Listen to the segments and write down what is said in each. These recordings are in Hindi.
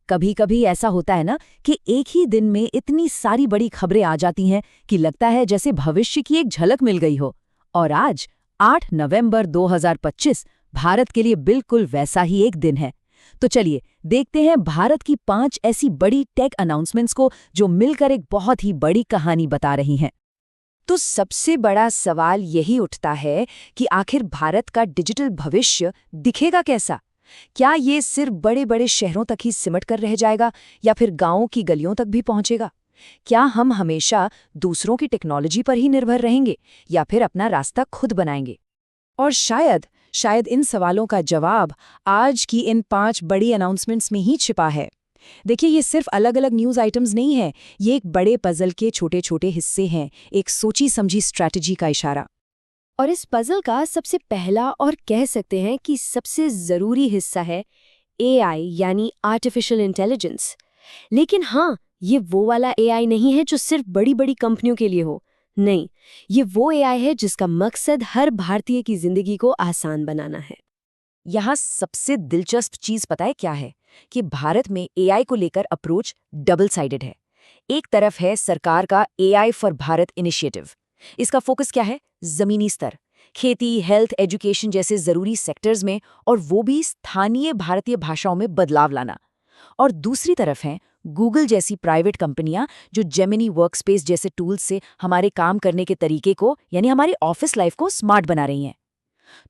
कभी कभी ऐसा होता है ना कि एक ही दिन में इतनी सारी बड़ी खबरें आ जाती हैं कि लगता है जैसे भविष्य की एक झलक मिल गई हो। और आज 8 नवंबर 2025 भारत के लिए बिल्कुल वैसा ही एक दिन है। तो चलिए देखते हैं भारत की 5 ऐसी बड़ी टेक अनाउंसमेंट्स को जो मिलकर एक बहुत ही बड़ी कहानी बता रही हैं। तो सबसे बड़ा सवाल यही उठता है कि आखिर भारत का डिजिटल भविष्य दिखेगा कैसा? क्या ये सिर्फ बड़े बड़े शहरों तक ही सिमट कर रह जाएगा या फिर गांवों की गलियों तक भी पहुंचेगा? क्या हम हमेशा दूसरों की टेक्नोलॉजी पर ही निर्भर रहेंगे या फिर अपना रास्ता खुद बनाएंगे? और शायद इन सवालों का जवाब आज की इन 5 बड़ी अनाउंसमेंट्स में ही छिपा है। देखिए, ये सिर्फ अलग अलग न्यूज़ आइटम्स नहीं है, ये एक बड़े पजल के छोटे छोटे हिस्से हैं, एक सोची समझी स्ट्रैटेजी का इशारा। और इस पजल का सबसे पहला और कह सकते हैं कि सबसे ज़रूरी हिस्सा है एआई यानी आर्टिफिशियल इंटेलिजेंस। लेकिन हाँ, ये वो वाला एआई नहीं है जो सिर्फ बड़ी बड़ी कंपनियों के लिए हो। नहीं, ये वो एआई है जिसका मकसद हर भारतीय की जिंदगी को आसान बनाना है। यहाँ सबसे दिलचस्प चीज पता है क्या है? कि भारत में एआई को लेकर अप्रोच डबल साइडेड है। एक तरफ है सरकार का एआई फॉर भारत इनिशिएटिव। इसका फोकस क्या है? जमीनी स्तर, खेती, हेल्थ, एजुकेशन जैसे जरूरी सेक्टर्स में, और वो भी स्थानीय भारतीय भाषाओं में बदलाव लाना। और दूसरी तरफ हैं गूगल जैसी प्राइवेट कंपनियां जो जेमिनी वर्कस्पेस जैसे टूल्स से हमारे काम करने के तरीके को, यानी हमारी ऑफिस लाइफ को स्मार्ट बना रही हैं।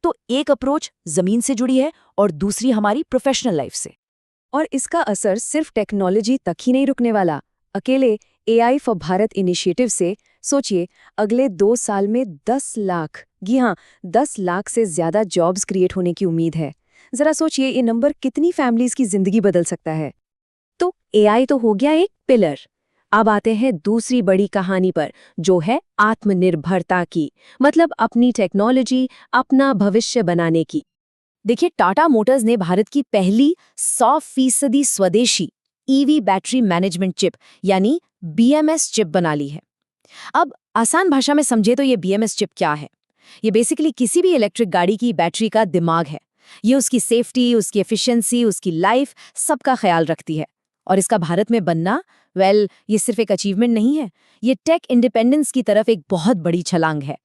तो एक अप्रोच जमीन से जुड़ी है और दूसरी हमारी प्रोफेशनल लाइफ से। और इसका असर सिर्फ टेक्नोलॉजी तक ही नहीं रुकने वाला। अकेले एआई फॉर भारत इनिशिएटिव से सोचिए, अगले 2 साल में 10 लाख, जी हाँ, 10 लाख से ज्यादा जॉब्स क्रिएट होने की उम्मीद है। जरा सोचिए, ये नंबर कितनी फैमिलीज की जिंदगी बदल सकता है। तो एआई तो हो गया एक पिलर। अब आते हैं दूसरी बड़ी कहानी पर, जो है आत्मनिर्भरता की, मतलब अपनी टेक्नोलॉजी, अपना भविष्य बनाने की। देखिए, टाटा मोटर्स ने भारत की पहली 100% स्वदेशी ईवी बैटरी मैनेजमेंट चिप यानी बीएमएस चिप बना ली है। अब आसान भाषा में समझे तो ये बीएमएस चिप क्या है? ये बेसिकली किसी भी इलेक्ट्रिक गाड़ी की बैटरी का दिमाग है। ये उसकी सेफ्टी, उसकी एफिशिएंसी, उसकी लाइफ, सबका ख्याल रखती है। और इसका भारत में बनना, ये सिर्फ एक अचीवमेंट नहीं है, ये टेक इंडिपेंडेंस की तरफ एक बहुत बड़ी छलांग है।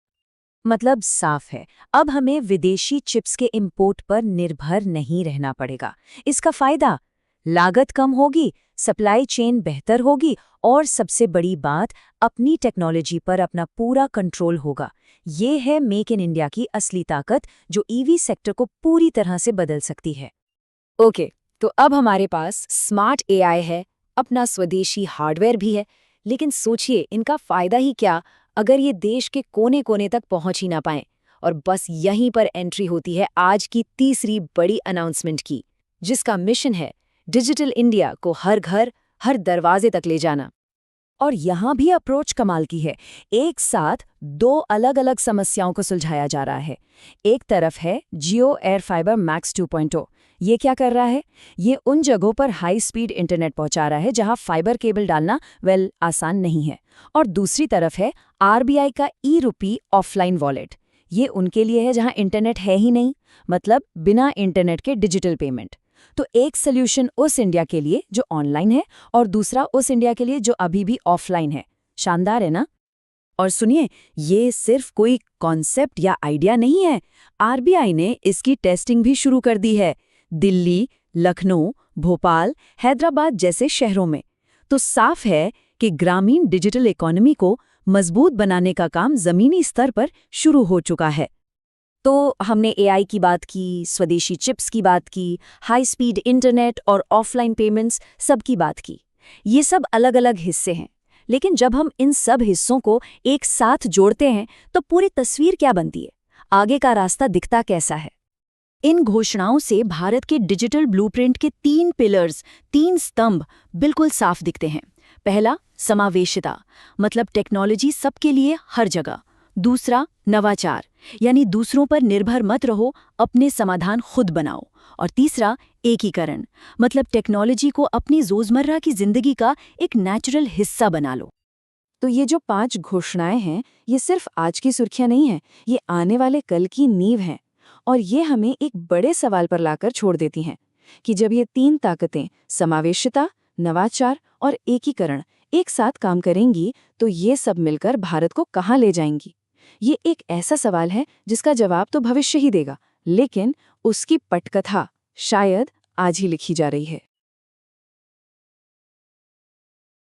मतलब साफ है, अब हमें विदेशी चिप्स के इंपोर्ट पर निर्भर नहीं रहना पड़ेगा। इसका फायदा, लागत कम होगी, सप्लाई चेन बेहतर होगी, और सबसे बड़ी बात, अपनी टेक्नोलॉजी पर अपना पूरा कंट्रोल होगा। ये है मेक इन इंडिया की असली ताकत, जो ईवी सेक्टर को पूरी तरह से बदल सकती है। ओके, तो अब हमारे पास स्मार्ट एआई है, अपना स्वदेशी हार्डवेयर भी है, लेकिन सोचिए इनका फायदा ही क्या अगर ये देश के कोने कोने तक पहुंच ही ना पाएं। और बस यहीं पर एंट्री होती है आज की तीसरी बड़ी अनाउंसमेंट की, जिसका मिशन है डिजिटल इंडिया को हर घर, हर दरवाजे तक ले जाना। और यहाँ भी अप्रोच कमाल की है। एक साथ 2 अलग-अलग समस्याओं को सुलझाया जा रहा है। एक तरफ है जियो एयर फाइबर मैक्स 2.0। ये क्या कर रहा है? ये उन जगहों पर हाई स्पीड इंटरनेट पहुंचा रहा है जहां फाइबर केबल डालना आसान नहीं है। और दूसरी तरफ है आरबीआई का ई-रुपी ऑफलाइन वॉलेट। ये उनके लिए है जहां इंटरनेट है ही नहीं, मतलब बिना इंटरनेट के डिजिटल पेमेंट। तो एक सोल्यूशन उस इंडिया के लिए जो ऑनलाइन है और दूसरा उस इंडिया के लिए जो अभी भी ऑफलाइन है। शानदार है ना? और सुनिए, ये सिर्फ कोई कॉन्सेप्ट या आइडिया नहीं है। आरबीआई ने इसकी टेस्टिंग भी शुरू कर दी है, दिल्ली, लखनऊ, भोपाल, हैदराबाद जैसे शहरों में। तो साफ है कि ग्रामीण डिजिटल इकोनॉमी को मजबूत बनाने का काम जमीनी स्तर पर शुरू हो चुका है। तो हमने एआई की बात की, स्वदेशी चिप्स की बात की, हाई स्पीड इंटरनेट और ऑफलाइन पेमेंट्स, सब की बात की। ये सब अलग अलग हिस्से हैं, लेकिन जब हम इन सब हिस्सों को एक साथ जोड़ते हैं तो पूरी तस्वीर क्या बनती है? आगे का रास्ता दिखता कैसा है? इन घोषणाओं से भारत के डिजिटल ब्लूप्रिंट के 3 पिलर्स, 3 स्तंभ बिल्कुल साफ दिखते हैं। पहला, समावेशिता, मतलब टेक्नोलॉजी सबके लिए हर जगह। दूसरा, नवाचार, यानी दूसरों पर निर्भर मत रहो, अपने समाधान खुद बनाओ। और तीसरा, एकीकरण, मतलब टेक्नोलॉजी को अपनी रोजमर्रा की जिंदगी का एक नेचुरल हिस्सा बना लो। तो ये जो 5 घोषणाएं हैं, ये सिर्फ आज की सुर्खियां नहीं हैं, ये आने वाले कल की नींव हैं। और ये हमें एक बड़े सवाल पर लाकर छोड़ देती हैं कि जब ये 3 ताकतें समावेशिता, नवाचार और एकीकरण एक साथ काम करेंगी तो ये सब मिलकर भारत को कहाँ ले जाएंगी? ये एक ऐसा सवाल है जिसका जवाब तो भविष्य ही देगा, लेकिन उसकी पटकथा शायद आज ही लिखी जा रही है।